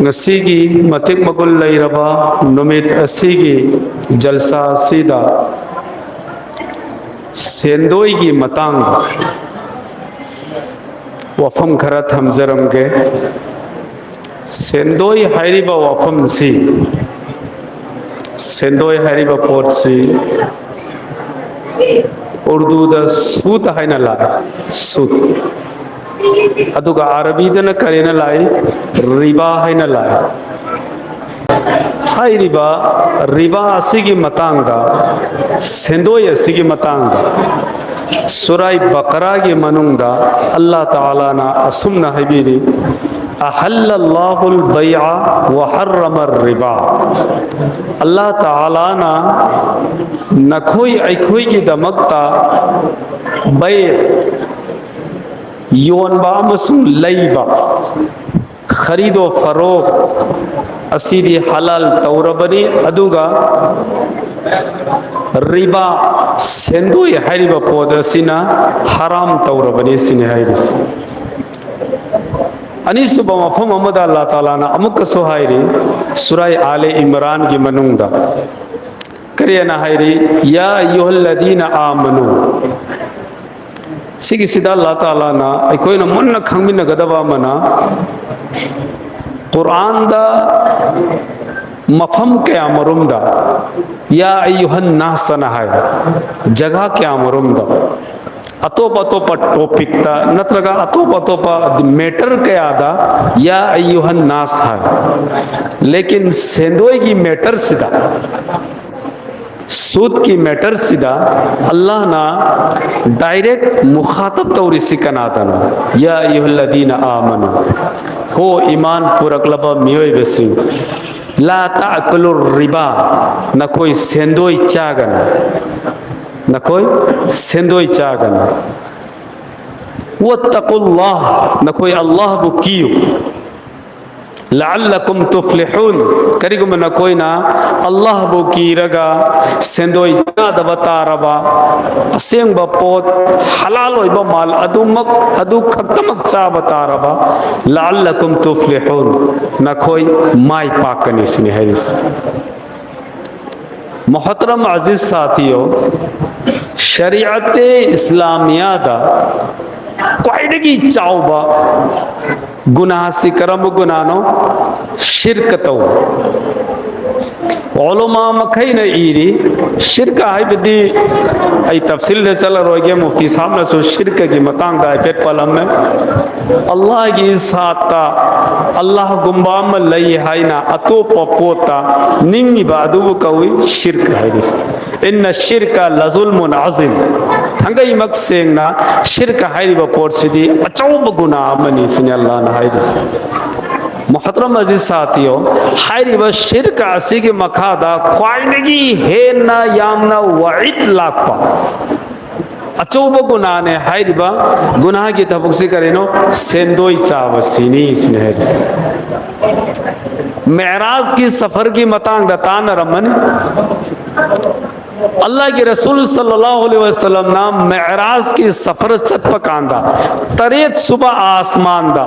ngasi matik magul lairaba numit asigi jalsa sida sendoi gi matang wafam khara thamjaram ge. sendoi hairiba wafam si sendoi hairiba pot si urdu da sut haina la sut aduga arabi dana karena lai riba haina lai. hai riba asigi matanga sendoi asigi matanga surai baqara gi manungda Allah taala na asumna habiri ahallallahu al-bay'a wa harrama ar-riba. Allah taala na nakhoi aikhoi gi damakta bay योनबा मसू लईबा खरीदो फरोख्त असीदी हलाल तौरबनी अदुगा रिबा सेंदुई हारिबा पोदसिना हराम तौरबनी सिने हारिस. अनिसुबा मफम अमद अल्लाह ताला ना अमुक सोहाइरी सूरह आले इमरान की मनुंदा करियना हाइरी या अय्युहल्लदीना आमनु. सिगी सिदा अल्लाह ताला ना अखोइना मुन्ना खंगमिना गदबा मना कुरान दा मफम के अमरुमदा या अय्युहन नास ना है जगह के अमरुमदा अतोप अतोप टॉपिक ता नत्रगा अतोप अतोप मैटर के आदा या अय्युहन नास है. लेकिन सेंदोई की मैटर सिदा सूद की मैटर सीधा अल्लाह ना डायरेक्ट मुखातब तौरी सिकनाता ना या अय्युहल्लदीना आमनु हो ईमान पुरकलबा मियोय बेसिंग ला ताअकुलुर रिबा न कोई सेंदोई चागन न कोई सेंदोई चागन वत्तकुल्लाह न कोई अल्लाह बुकियो लअल्लकुम तुफ्लिहून करिगुम न कोई ना अल्लाह बो कीरगा सेंदोई दबतारबा असेंग पोत हलाल होइबा माल अदुमक अदु खतमक चा बतारबा लअल्लकुम तुफ्लिहून न कोई माई पाकनी सिने हरिस. मोहतरम अजीज साथियों शरीयत इस्लामिया दा क्वाइडगी चावबा गुनाह से करम गुनानो शिरक तो ओलमा मखई न ईरी शिरक है बदी आई तफसील से चल रोगे मुफ्ती साहब ने सो शिरक की मतांग दा पेट पलम में अल्लाह की साता अल्लाह गुम्बाम लई है ना अतो पोता निंगी बादु कवी शिरक है दिस इन शिरक लजुल्मुन अज़ीम हंगई मक्सेंग ना शिरक हाइरिबा पोट सिदी अचौब गुनाह मनी सिने अल्लाह ना हाइरिस. मोहतरम अजीज साथियों हाइरिबा शिरक असिगे मखादा ख्वाइदगी है ना यामना वईद लापा अचौब गुनाह ने हाइरिबा गुनाह की तबुक्सी करेनो सेंदोई चावसीनी सिने हाइरिस. मेराज की सफर की मतांग दतान रमन अल्लाह के रसूल सल्लल्लाहु अलैहि वसल्लम ना मेराज की सफर चत पकांदा तरेत सुबह आसमान दा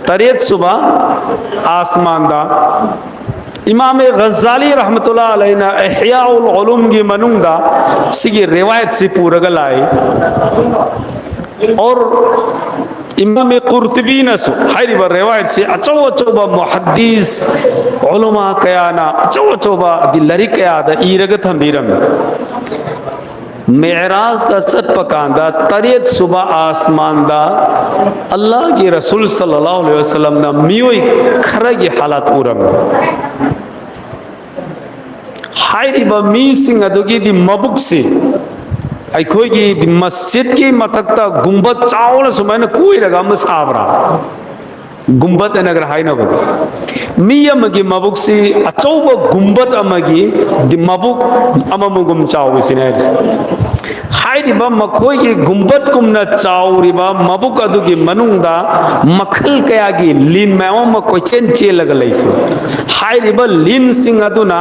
तरेत सुबह आसमान दा इमाम गज़ाली रहमतुल्लाह अलैहि ना इह्याउल उलूम की मनुंदा सिगी रिवायत से पूरा गलाई और इमाम कुर्तुबी नसु हाइरिबा रिवायत से अचौ अचौबा मुहद्दिस उलमा कयाना अचौ अचौबा दिलरी कयादा इरग थंबीरम मेराज दा चटपकांदा तरेत सुबह आसमान दा अल्लाह के रसूल सल्लल्लाहु अलैहि वसल्लम ना मियोई खरगी हालत उरम हाइरिबा मी सिंह अदुगी दी मबुक से अखोगी मस्जिद की मथक्ता गुंबद चावल सुमैन कोई रगा मसाबरा गुंबद नगर हाई न बद मी अमगी मबुक से अचौब गुंबद अमगी दि मबुक अममुगुम चाव सिने हाइरिबा मखोई गुंबद कुमना चावरिबा मबुक अदुगी मनुंगदा मखल कयागी लीन मैम कोचेन चेलग लैसे हाइरिबा लीन सिंह अदुना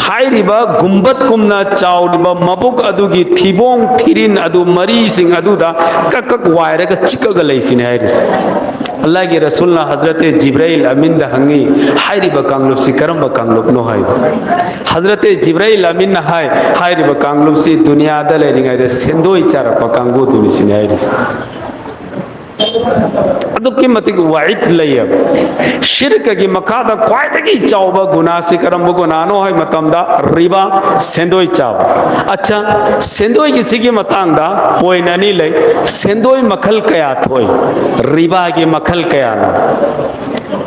हाइरिबा गुंबद कुमना चावरिबा मबुक अदुगी थिबोंग थिरिन अदु मरी सिंह अदुदा ककक वायरग चिकग लैसिने हाइरिस अल्लाह के रसूल ना हजरत जिब्राइल अमीन दा हंगी हाइरिबा कांगलुप से करम कांगलुप नो हाइ हजरत जिब्राइल अमीन ना हाइरिबा कांगलुप से दुनिया दा लेरिंगाय दे सेंदोई चारप कांगो तुनि सिने हाइरिस अदुकी मतिक वाइट लयब शिरक की मखादा क्वाइटगी चावबा गुनाह से करम गुनानो है मतमदा रिबा सेंदोई चाव अच्छा सेंदोई किसी की मतंगदा पोइननी ले सेंदोई मखल कया थोई रिबा की मखल कया ना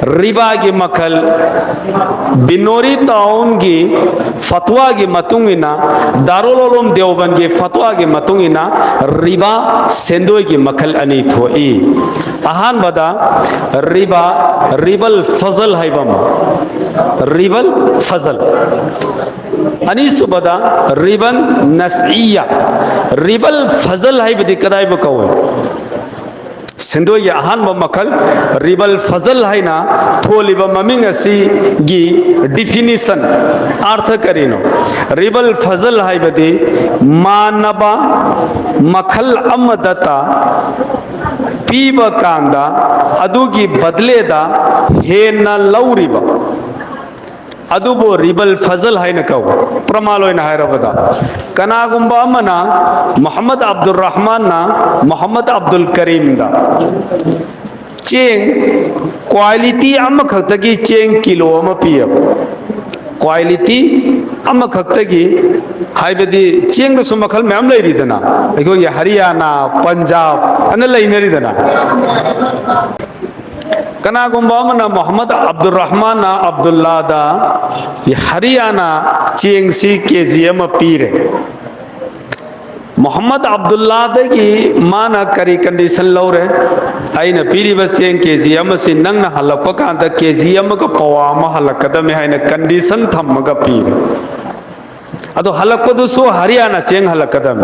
रिबा की मखल बिनोरी ताउन की फतवा की मतुंगिना दारुल उलूम देवबंद की फतवा की मतुंगिना रिबा सेंदोई की मखल अनी थोई आहान बदा रिबा रिबल फजल है बम रिबल फजल अनीस बदा रिबन नसिया रिबल फजल है बदी कदाई बकवे सिंधु ये आहान मखल रिबल फजल है ना थोलिबा ममिंग असी गी डिफिनिशन अर्थ करीनो रिबल फजल है बदी मानबा मखल अमदता पीब कांदा अदुगी बदलेदा हे न लौरिबा अदुबो रिबल फजल है न कहो प्रमालो न है रबदा कनागुंबा मना मोहम्मद अब्दुल रहमान ना मोहम्मद अब्दुल करीम दा चेंग क्वालिटी अम खतगी चेंग किलो अम पियब क्वालिटी अम खतगी हाइबदी चेंग दसु मखल मैम लेरिदना अखो ये हरियाणा पंजाब अन लेनरिदना कनागुंबा मना मोहम्मद अब्दुल रहमान ना अब्दुल्ला दा ये हरियाणा चेंग सी केजी अम पीरे मोहम्मद अब्दुल्ला दगी माना करी कंडीशन लौरे आइना पीरी बस चेंग केजी अम सी नंग हलप कांदा केजी अम का पवा म हलकदम है कंडीशन थम्मगा पीरे अदो हलकदुसो हरियाणा चेंग हलकदम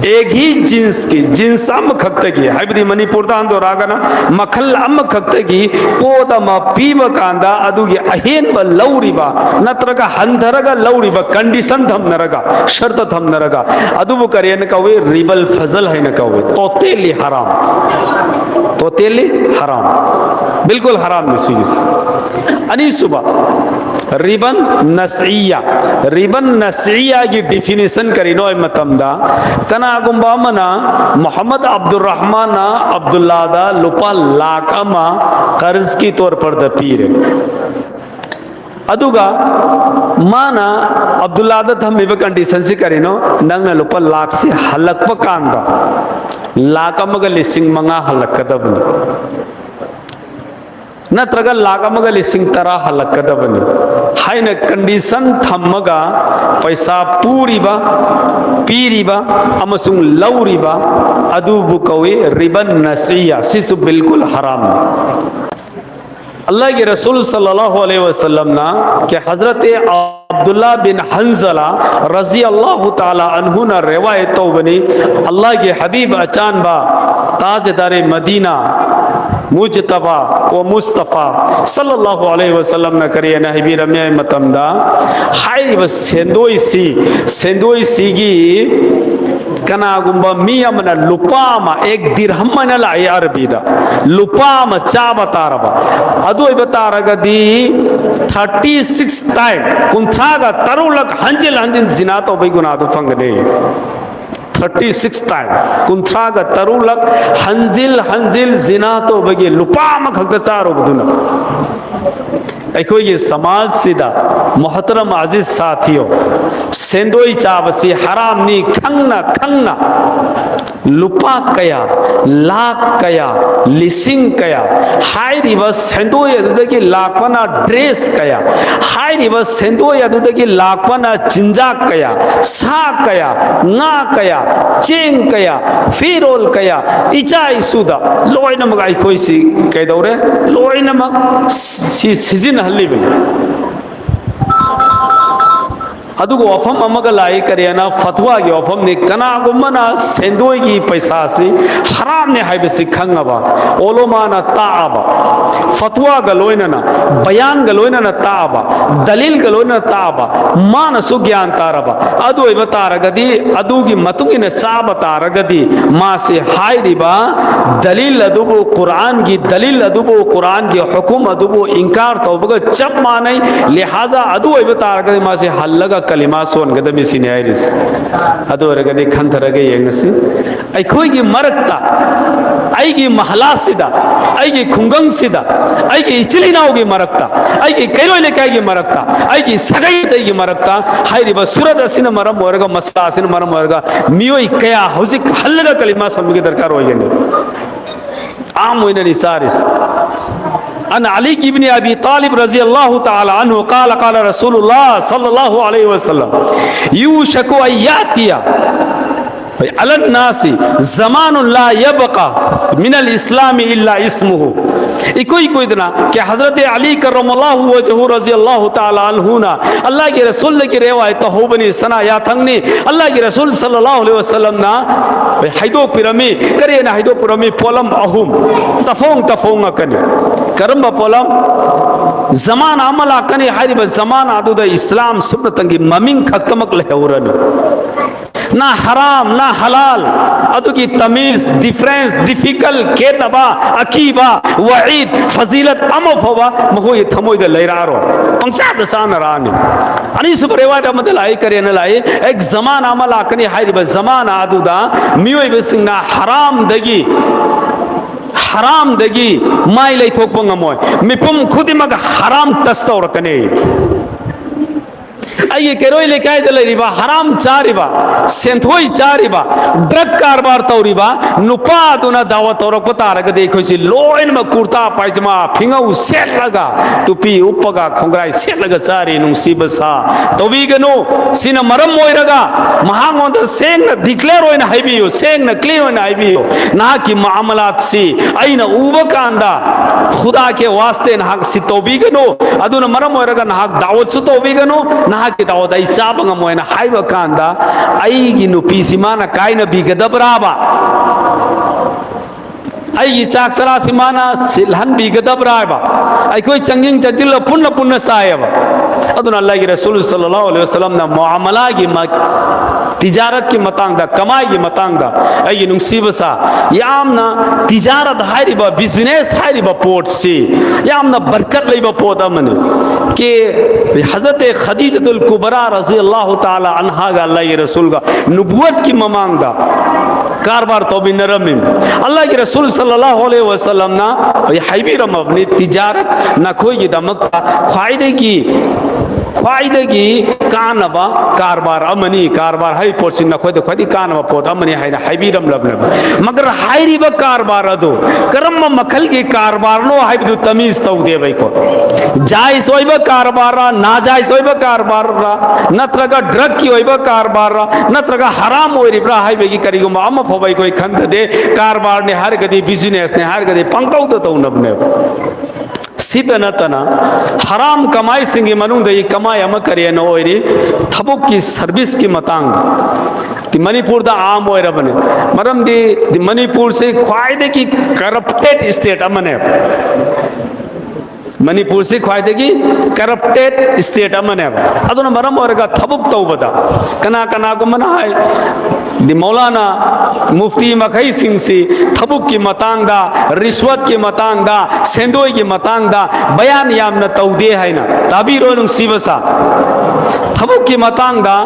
एक ही जिन्स की जिन्स अम खक्तगी हाइबदी मणिपुर दा अंदो रागना मखल अम खक्तगी पोदम पीब कांदा अदुगी अहेन ब लौरिबा नत्रगा हंधरगा लौरिबा कंडीशन थम नरगा शर्त थम नरगा अदुबु करेन कवे रिबल फजल है न कवे तोतेली हराम बिल्कुल हराम नसीस अनी सुबह रिबन नसिया की डिफिनेशन करीनो मतमदा कनागुंबा मना मोहम्मद अब्दुल रहमान ना अब्दुल्ला दा लुपा लाख अमा कर्ज की तौर पर द पीरे अदुगा माना अब्दुल्ला दा हम इब कंडीशन से करीनो नंग लुपा लाख से हलक पकांदा लाख अमगा लिसिंग मंगा हलक कदबनी नत्रगा लागामगा लिसिंग तरा हलकदबनी हाइना कंडीशन थम्मगा पैसा पूरीबा पीरीबा अमसुंग लौरीबा अदुबु कवे रिबन नसिया सिसु बिल्कुल हराम अल्लाह के रसूल सल्लल्लाहु अलैहि वसल्लम ना के हजरत अब्दुल्ला बिन हंजला रजी अल्लाह ताला अन्हु ना रिवायत बनी अल्लाह के हबीब अचान बा ताजदार मदीना मुजतबा व मुस्तफ़ा सल्लल्लाहु अलैहि वसल्लम न करिए नहबी रम्या मतमदा हाय बस सेंदोई सी कनागुंबा मी अमना लुपामा एक दिरहम मन लाई अरबीदा लुपामा चा बतारबा अदु बतारगदी 36 टाइम कुंथागा तरुलक हंजिल जिना तो बई गुना तो फंगदे 36 टाइम कुंथ्रागा तरुलक हंजिल जिना तो बगे लुपा खक्त चारोबदुना अखोई समाज सिदा मोहतरम अजीज साथियों सेंदोई चाबसी हरामनी खंगना लुपा कया लाख कया लिसिंग कया हाइरिब सेंदोई अदुदगी लाखपना ड्रेस कया हाइरिब सेंदोई अदुदगी लाखपना चिंजाक कया सा कया ना कया चेंग कया फिरोल कया इचा इसुदा लोइनमग अखोई सी कैदौरे लोइनमग सी सिजिन अदुगो वफम अमग लाई करेना फतवा की वफम ने कनागुमना सेंदोई की पैसा से हराम ने हाइबे से खंगबा ओलोमाना ताबा फतवा गलोइना बयान गलोइना ताबा दलील गलोइना ताबा मान सुज्ञान तारबा अदु इबतारगदी अदु की मतुगी ने साब तारगदी मा से हाइरिबा दलील अदुबो कुरान की दलील अदुबो कुरान की हुकुम अदुबो इनकार तौबग चप माने लिहाजा अदु इबतारगदी मा से हल्लगा कलिमा सोन गदमी सिने आइरिस अदो रगदे खंथरगे यंगसी अखोई मरक्ता आइगी महलासिदा आइगी खुंगंग सिदा आइगी इचलिनाओगी मरक्ता आइगी कैलोय लेकागी मरक्ता आइगी सगई तैगी मरक्ता हाइरिबा सूरत असिन मरम वरगा मस्ता असिन मरम वरगा मियोई कया हुजिक हल्लगा कलिमा समगे दरकार होयने आम होइने निसारिस अन अली इब्न अबी तालिब रज़ी अल्लाह तआला अन्हु क़ाल क़ाल रसूलुल्लाह सल्लल्लाहु अलैहि वसल्लम यूशकु अय्यातिया अलन नासी ज़मानुन ला यबक़ा मिनल इस्लाम इल्ला इस्मुहु इकोई कोई दिना कि हज़रत अली करमल्लाहु वजहु रज़ी अल्लाह तआला अन्हु ना अल्लाह के रसूल की रिवायत हो बनी सना या थंगनी अल्लाह के रसूल सल्लल्लाहु अलैहि वसल्लम ना हाइदो पिरमी करे ना हाइदो पिरमी पोलम अहुम तफोंग कने करम पोलम जमान अमला कने हारिब जमान आदुद इस्लाम सुन्नतंगी ममिंग खक्तमक लेहौरन ना हराम ना हलाल अदु की तमीज डिफरेंस डिफिकल्ट केतबा अकीबा वईद फजीलत अमफवा महो ये थमोय द लैरारो पंचा दसान रानी अनि सुब रेवाड मद लाई करे न लाई एक जमान अमला कने हारिब जमान आदुदा मियोय बेसिंगना हराम दगी माई लै थोक पंगमोय मिपुम खुदिमग हराम तस्तौर कने आइए केरोई लेकाय दलरिबा हराम चारिबा सेंथोई चारिबा ड्रग कारबार तौरिबा नुपा दुना दावत और पतारग देखोसी लोइन में कुर्ता पायजामा फिंगौ सेट लगा टुपी उपगा खोंग्राई सेट लगा चारी नुसीबसा तोबिगनो सिन मरम मोइरगा महांगोंद सेंग डिक्लेयर होइन हाइबियो सेंग न क्लियर होइन हाइबियो ना की मामलात सी आइना उबकांदा खुदा के वास्ते ना सी तोबिगनो अदुन मरम मोइरगा ना दावत सु तोबिगनो ना की दावत आई चाबंग मोइना हाइबा कांदा आई की नुपीसी माना काइना बिगदबराबा आई चाक चरा सिमाना सिलहन बिगदबराबा आई कोई चंगिंग चजिल पुन्न सायबा अदुन अल्लाह के रसूल सल्लल्लाहु अलैहि वसल्लम ना मुआमला की तिजारत की मतांगदा कमाई की मतांगदा आई नुसीबसा यामना तिजारत हाइरिबा बिजनेस हाइरिबा पोर्ट सी यामना बरकत लेबा पोत अमने के हजरत खदीजतुल कुबरा रज़ी अल्लाह ताला अन्हा गा अल्लाह के रसूल का नबुवत की ममांगदा कारबार तो भी नरम अल्लाह के रसूल सल्लल्लाहु अलैहि वसल्लम ना हाइबी रम अपनी तिजारत ना खोई की दमकता ख्वाइदे की कानबा कारबार अमनी कारबार हाई पोर्सिन ना खोई खोई कानबा पोत अमनी हाइना हाइबी रम लब मगर हाइरिबा कारबार अदो करम मखल की कारबार नो हाइबदु तमीज तौ दे भाई को जायज होइबा कारबार नाजायज होइबा कारबार नत्रगा ड्रग की होइबा कारबार नत्रगा हराम होइरिब्रा हाइबे की करिगो अम फोबाई कोई खंत दे कारबार ने हर गदी बिजनेस ने हर गदी पंकौ तो नबने सीत नतना हराम कमाई सिंगी मनुंग दे कमाई अम करे न ओइरी थबुक की सर्विस की मतांग ती मणिपुर दा आम ओइरा बने मरम दी मणिपुर से ख्वाइदे की करप्टेड स्टेट अमने मणिपुर से ख्वाइदे की करप्टेड स्टेट अमने अदुन मरम ओइरगा थबुक तौबदा कना को मना है दी मौलाना मुफ्ती मखई सिंह से थबुक की मतांगदा रिश्वत की मतांगदा सेंदोई की मतांगदा बयान यामना तौदे है ना ताबीरो नुसीबसा थबुक की मतांगदा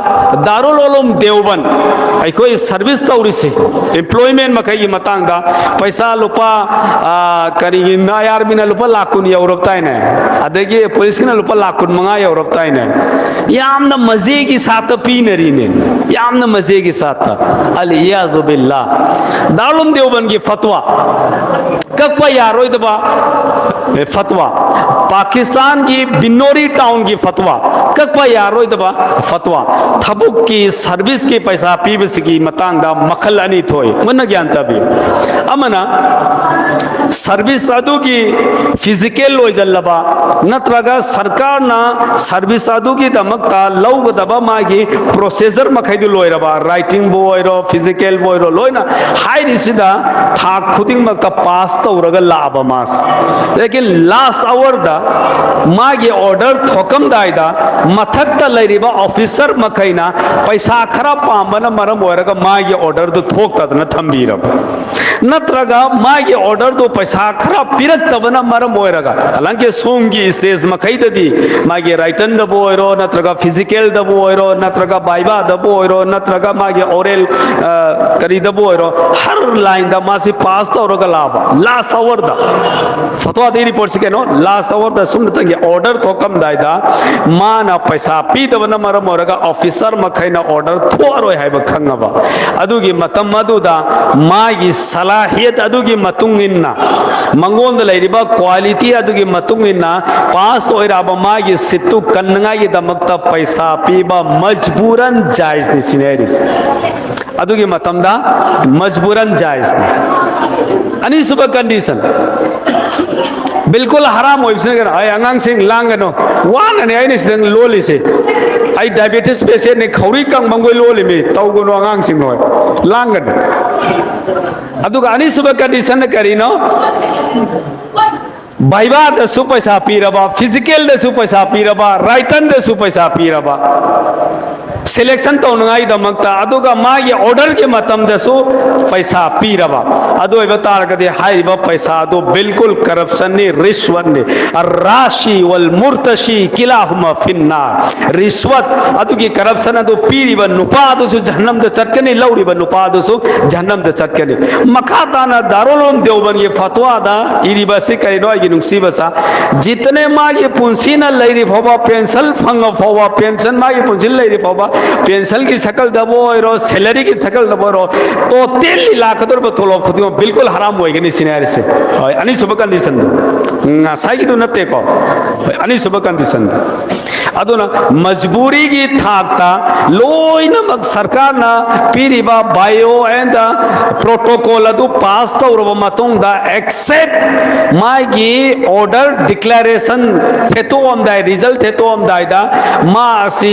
दारुल उलूम देवबंद कोई सर्विस तौरिसे एम्प्लॉयमेंट मखई की मतांगदा पैसा लुपा करी नायार बिना लुपा लाकुन यौरपताई ने अदगी पुलिस की लुपा लाकुन मंगा यौरपताई ने यामना मजे की साथ पीनरी ने यामना मजे की साथ अलियाज़ु बिल्लाह दारुल उलूम देवबंद की फतवा कब यारो दबा फतवा पाकिस्तान की बिन्नोरी टाउन की फतवा कब यारो दबा फतवा थबुक की सर्विस की पैसा पीबस की मतांगदा मखल अनी थोई मन ज्ञान तभी अमना सर्विस अदु की फिजिकल लोजल्लबा नत्रगा सरकार ना सर्विस अदु की दमकता लौग दबा मागी प्रोसेसर मखैदु लोयरबा राइटिंग बोयरो फिजिकल बोयरो लोयना हाई रिसिदा था खुदिंग मक्ता पास तौरगा लाबा मास लेकिन लास्ट आवर दा मागी ऑर्डर थोकम दायदा मथक ता लैरिबा ऑफिसर मखैना पैसा खरा पामबना मरम ओरगा मागी ऑर्डर दो थोकता न थंबीरब नत्रगा मागी ऑर्डर दो पैसा खरा पिरक्तबना मरम ओरगा हालांकि सोंगी स्टेज मखैददी मागी राइटन द बोयरो नत्रगा फिजिकल द बोयरो नत्रगा बाइबा द बोयरो नत्रगा मागी ओरल करी द बोयरो हर लाइन दा मासी पास तौरगा लाबा लास्ट आवर दा फतवा दे रिपोर्ट से केनो लास्ट आवर दा सुन तंगे ऑर्डर थोकम दायदा माना पैसा पीदबना मरम ओरगा ऑफिसर मखैना ऑर्डर थोरो है बखंगबा अदुगी मतम मदुदा मागी सलाहियत अदुगी मतुंगिन्ना मंगोंद लैरिबा क्वालिटी अदुगी मतुंगिन्ना पास ओइराबा मागी सित्तु कन्नगागी दमक्ता पैसा पीबा मजबूरन जायज नि सिनेरिस अदुगी मतमदा मजबूरन जायज नि अनि सुबह कंडीशन बिल्कुल हराम हो अंगांग सिंह लांगनो वाने आई सिंह लोली से आई डायबिटीज पेशेंट ने खौरी कंग मंगोय लोली में तौगनो अंगांग सिंह होय लांगन अदुगा अनि सुबह कंडीशन करीनो बाइबा दसु पैसा पीरबा फिजिकल दसु पैसा पीरबा राइटन दसु पैसा पीरबा सिलेक्शन तौनगाई दमकता अदुगा मागी ऑर्डर के मतम दसु पैसा पीरबा अदु तारगदे हाइबा पैसा दो बिल्कुल करप्शन ने रिश्वत ने राशि वल मुर्तशी किलाहुमा फिन्नार रिश्वत अदुगी करप्शन अदु पीरिबा नुपा दुसु जहन्नम द चटकने लौरिबा नुपा दुसु जहन्नम द चटकने मखाताना दारुल उलूम देवबंद ये फतवा दा इरिबा से करिनो आगी नुसीबसा जितने मागी पुंसीना लैरि फोबा पेंशन फंग फोबा पेंशन मागी पुंसिन लैरि फोबा पेंशन की शकल दबो रो सैलरी की शकल दबो रो तो 3 लाख रुपए तोलो खुदियो बिल्कुल हराम होएगे नि सिनेरियो से अनि सुबह कंडीशन सागी तो नते को अनि सुबह कंडीशन अदुना मजबूरी की थाकता लोइन मग सरकार ना पीरिबा बायो एंड प्रोटोकॉल अदु पास तौरबा मतुंगदा एक्सेप्ट मागी ऑर्डर डिक्लेरेशन थेतो अमदाय रिजल्ट थेतो अमदायदा मा असि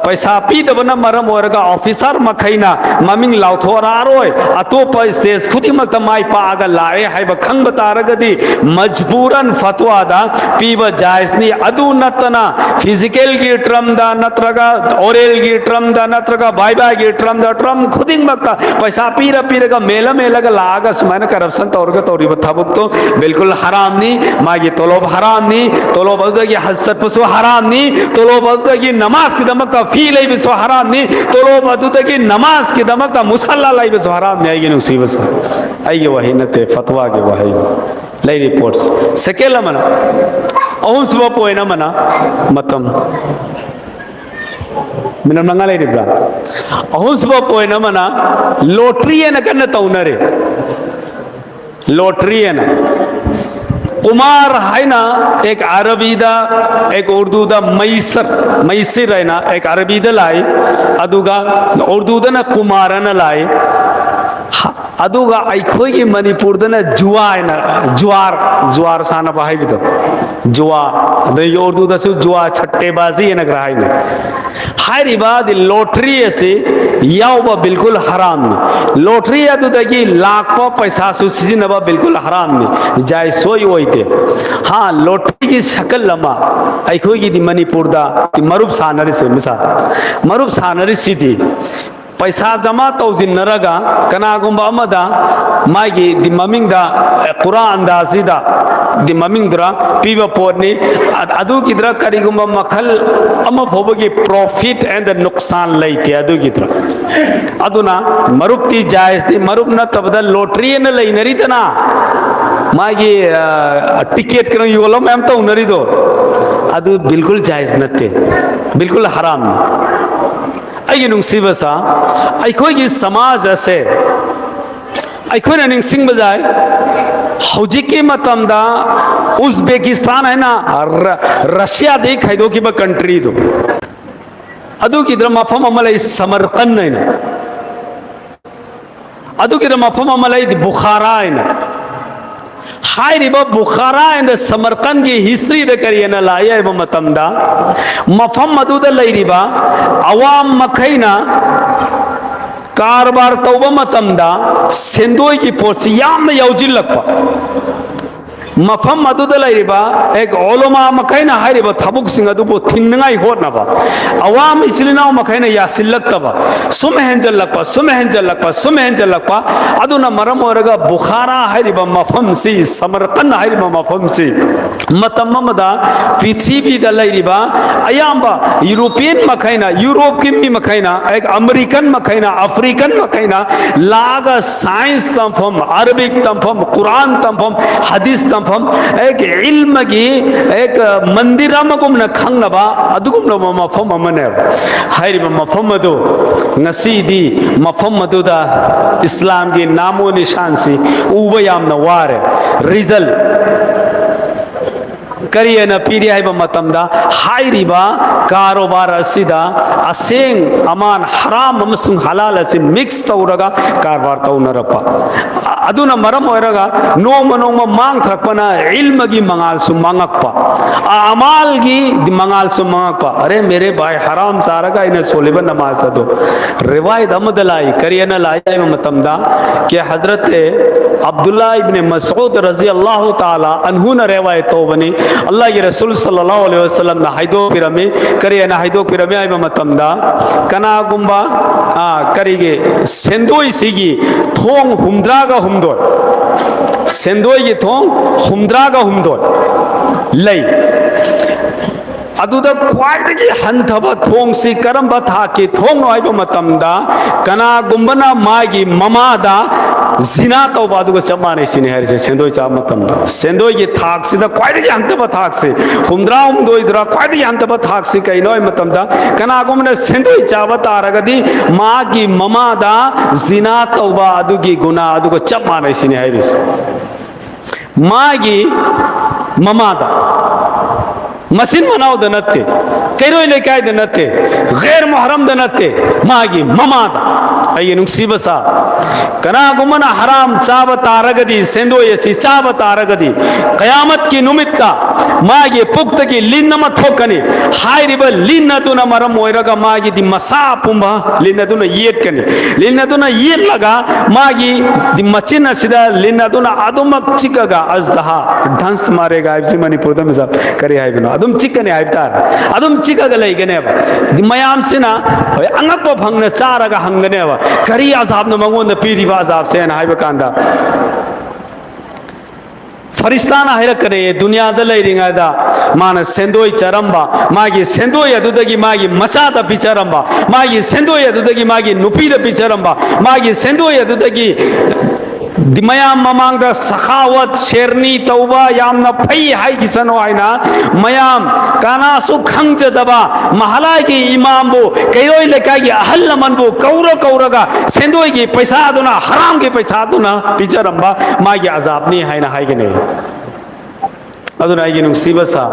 पैसा पीदबना मरम ओरगा ऑफिसर मखैना ममिंग लाउथोरारोय अतोप स्टेज खुदिमत माई पागा लाए हाइबा खंग तारगदी मजबूरन फतवा दा पीब जायजनी अदु नतना फिजिकल की ट्रम दा नत्रगा ओरल की ट्रम दा नत्रगा बाइबा की ट्रम दा ट्रम खुदिंग मक्ता पैसा पीरा पीरगा मेला मेलगा लागा समान करप्शन तौरगा तौरी बथाबुक तो बिल्कुल हराम नी मागी तोलोब हराम नी तोलोब अदगी हसत पसो हराम नी तोलोब अदगी नमाज की दमकता फी लई बिसो हराम नी तोलोब अदगी नमाज की दमकता मुसल्ला लई बिसो हराम नी आईगी नुसीबस आईगे वही नते फतवा के वही लई रिपोर्ट्स सकेला मना अहम सुबह पोएना मना मतम मिनम नंगा लई रिब्रा अहम सुबह पोएना मना लॉटरी है न कन्न तौनरे लॉटरी है ना कुमार है ना एक अरबी दा एक उर्दू दा मैसर है ना एक अरबी दा लाई अदुगा उर्दू दा ना कुमार ना लाई अदुगा अखोई मणिपुर दा जुआ है ना जुआर साना बाहर भी तो जुआ अदे उर्दू दा सु जुआ छट्टेबाजी है ना ग्राही ने हर इबाद लॉटरी से याव बिल्कुल हराम नहीं लॉटरी अदु तकी लाख पैसा सुसी नबा बिल्कुल हराम नहीं जाय सोई होइते हाँ लॉटरी की शकल लमा अखोई की मणिपुर दा मरुब सानरी से मिसाल मरुब सानरी सीधी पैसा जमा तौजिन्नरगा कनागुंबा अमदा मागी दि ममिंगदा कुरान दासिदा दि ममिंगदरा पीबा पोटनी अदुगिद्रा करिगुंबा मखल अम फोबगी प्रॉफिट एंड नुकसान लैते अदुगिद्रा अदुना मरुप्ती जायज दी मरुप न तबदा लॉटरी न लैनरीदना मागी टिकट करन योलो मैम तो उनरीदो अदु बिल्कुल जायज नते बिल्कुल हराम अगी नुंसीबसा अखोगी समाज असे अखोना निंसिंग बजाय हौजिकी मतमदा उज्बेकिस्तान है ना रशिया दे खैदो की कंट्री दो अदुगिद्र मफम अमलै समरकंद है ना अदुगिद्र मफम अमलै बुखारा है ना हाइरिबा बुखारा एंड समरकंद की हिस्ट्री द करियना लाया एवं मतमदा मफम मदुदा लैरिबा अवाम मखैना कारबार तौबा मतमदा सेंदोई की पोर्सी याम याउजिल्लक्पा मफम मदुदा लैरिबा एक ओलोमा मखैना हाइरिबा थबुक सिंग अदुबो थिन्नगाई होटनाबा अवाम इचलिनाव मखैना यासिल्लक्तबा सुमहेंजल्लक्पा अदुना मरम ओरगा बुखारा हाइरिबा मफम सी समरकंद हाइरिबा मफम सी मतममदा पृथ्वी दा लैरिबा अयाम्बा यूरोपियन मखैना यूरोप की मी मखैना एक अमेरिकन मखैना अफ्रीकन मखैना लागा साइंस तंफम अरबिक तंफम कुरान तंफम हदीस तंफम एक इल्म की एक मंदिरमगुम न खंगनबा अदुगुम न मफम अमने हाइरिबा मफम अदु नसीदी मफम अदुदा इस्लाम की नामो निशान सी उबा यामना वारे रिजल्ट करियना पीरी हाइबा मतमदा हाइरिबा कारोबार असिदा असेंग अमान हराम अमसुंग हलाल असिन मिक्स तौरगा कारबार तौनरपा अदुना मरम ओरगा नोम नोम मांग थरपना इल्म की मंगाल सु मंगकपा अमाल की मंगाल सु मंगकपा अरे मेरे भाई हराम सारगा इन सोलेबा नमाज दो रिवायत अमदलाई करियना लाया मतमदा कि हजरत अब्दुल्ला इब्ने मसऊद रजी अल्लाह ताला अन्हु न रिवायत तौबनी अल्लाह के रसूल सल्लल्लाहु अलैहि वसल्लम ना हाइदो पिरमे करियना हाइदो पिरमे आइबा मतमदा कनागुंबा करिगे सेंदोई सिगी थोंग हुमद्रागा हुमदोय सेंदोई की थोंग हुमद्रागा हुमदोय लई अदुदा क्वाइदगी हंथबा थोंग सी करंबा थाकी थोंग आइबा मतमदा कनागुंबना मागी ममादा जिना तौबा अदुगा चमाने सिने हरिसे सेंदोई चा मतमदा सेंदोई की थाक सिदा क्वाइदगी हंथबा थाक से हुमद्रा हुमदोय द्रा क्वाइदगी हंथबा थाक से कैनोय मतमदा कनागुंबना सेंदोई चाबा तारगदी मागी ममादा जिना तौबा अदुगी गुना अदुगा चमाने सिने हरिसे मागी ममादा मसीन मनाओ दनते कैरो लेकाय दनते गैर मुहरम दनते मागी ममादा अये नुसीबसा कना गुमना हराम चाब तारगदी सेंदो यसी चाब तारगदी कयामत की नुमित्ता मागी पुक्त की लिन्न थोकनी हाइरिब लिन्न दुना मरम ओइरगा मागी दि मसा पुंबा लिन्न दुना येट कनी लिन्न दुना येट लगा मागी दि मचिन सिदा लिन्न दुना अदुमक चिकगा अजदहा डांस मारेगा आइबसी मणिपुर दम सब करे आइबनो अदुम चिकने आइबतार अदुम चिकगा लैगनेबा दि मयाम सिना अंगक फंगना चारगा हंगनेबा करी अजाब न मंगोन पीरिबा अजाब से हाइबा कांदा फरिस्ताना हैरकने दुनिया लैरिङादा माना सेंदोई चरंबा मागी सेंदोई अदुदगी मागी मचादा पिचरंबा मागी सेंदोई अदुदगी मागी नुपीदा पिचरंबा मागी सेंदोई अदुदगी मयाम ममांग सखावत शेरनी तौबा यामना फई हाई किसनो आइना मयाम कानासु खंगजदबा महलाई की इमाम बो कयोई लेकाई की अहल नमन बो कौर कौरगा सेंदोई की पैसा दुना हराम की पैसा दुना पिचरंबा मागी अजाब नहीं है ना हाई के नहीं अदुना आइगे नुसीबसा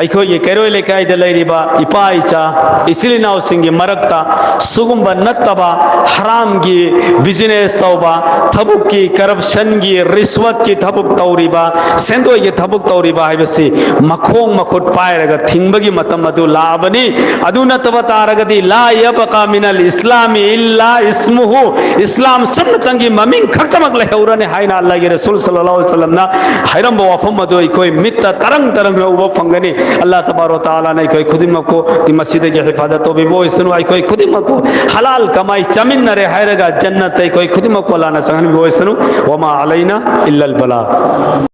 अखो ये कैरो लेकाय द लैरिबा इपा इचा इसिलिनाव सिंगी मरक्ता सुगुंबा नत्तबा हराम की बिजनेस तौबा थबुक की करप्शन की रिश्वत की थबुक तौरिबा सेंदो ये थबुक तौरिबा हाइबसी मखोंग मखुट पायरगा थिंगबगी मतम अदु लाबनी अदु नत्तबा तारगदी ला यबका मिनल इस्लामी इल्ला इस्मुहु इस्लाम सुन्नतंगी ममिंग खक्तमक लहौरने हाइना अल्लाह के रसूल सल्लल्लाहु अलैहि वसल्लम ना हैरम वफम अदु इकोई बित्ता तरंग तरंग में वो फंगनी अल्लाह तबारो ताला ने कोई खुद मको दी मस्जिद की हिफाजत तो भी वो इसनु आई कोई खुद मको हलाल कमाई चमिन नरे हायरगा जन्नत कोई खुद मको लाना संगन वो इसनु वमा अलैना इल्लल बलाग।